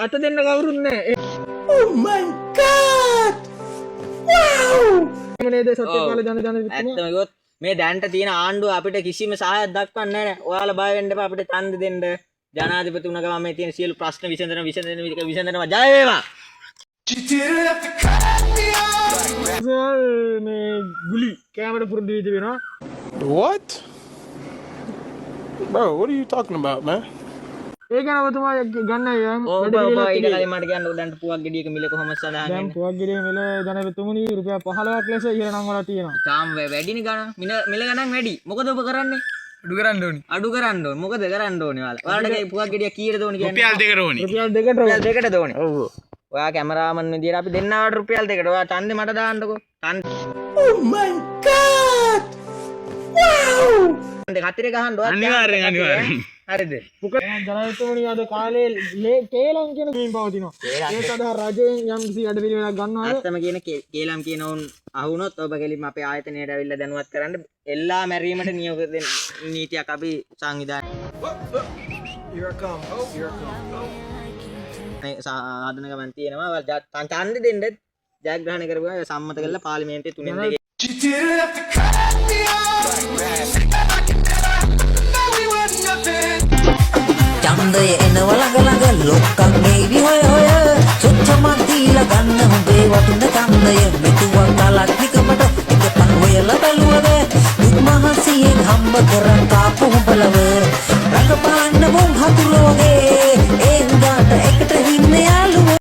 අත දෙන්න කවුරුත් නැහැ. Oh my god! Wow! මොනේද සත්‍ය කාලේ ජන ඇත්තම කිව්වොත් මේ දැන්ට තියෙන ආණ්ඩුව අපිට කිසිම සහායක් දක්වන්නේ නැහැ. ඔයාලා බය වෙන්න එපා අපිට ඡන්ද දෙන්න. ජනාධිපති වුණ ගමන් මේ තියෙන සියලු ප්‍රශ්න විසඳනවා. ජය වේවා. මේ ගුලි කැමරට පුරුදු වෙච්ච වෙනවා. What? Bro, what are you talking about, man? ඒක ගැන ඔබතුමා ගන්න යම් ඔබ ඊට කලින් මට කියන්න දැන් පුවක් ගෙඩියක මිල කොහොමද සඳහන් දැන් වෙන්නේ? පුවක් ගෙඩිය මිල ජනපතිතුමනි රුපියල් 15ක් ලෙස ඉහළ නම් වල තියෙනවා. තාම වැඩිනේ ගණන්. මිල ගණන් වැඩි. මොකද ඔබ කරන්නේ? අඩු කරන්න ඕනි. අඩු කරන්න ඕනේ. මොකද කරන්න ඕනේ ඔයාලා? ඔයාලට පුවක් ගෙඩිය කීයද ඕනේ කියන්නේ? රුපියල් 2කට ඕනේ. රුපියල් 2කට රුපියල් 2කට ඕනේ. ඔව්. ඔයා කැමරාමන් විදියට අපි දෙන්නාට රුපියල් 2කට. ඔයා ඡන්දේ මට දාන්නකෝ. Oh my god! Wow! ඡන්දේ කතරේ ගහන්න ඔයා. අනිවාර්යෙන්. හරිද? ජනපතිතුමනි අද කාලේ කේලම් කියන කීම් පවතිනවා. ඒ සඳහා රජයෙන් යම් කිසි අඩවිලක් ගන්නවාද? අත්තම කියන කේලම් කියන උන් අහුනොත් ඔබ කෙලින්ම අපේ ආයතනයට ඇවිල්ලා දැනුවත් කරන්න එල්ලා මැරීමට නියෝග දෙන්න නීතියක් අපි සංවිධානය සාධන ගමන් තියෙනවා. ඡන්ද දෙන්න ජයග්‍රහණය කරපුවා සම්මත කරලා පාර්ලිමේන්තුවේ 3 2 ඡන්දය එනවා ළඟ ලොක්කන් ඒවි හොය හොය සුච්චමක් දීලා ගන්න හොඳේ වතුන ඡන්දය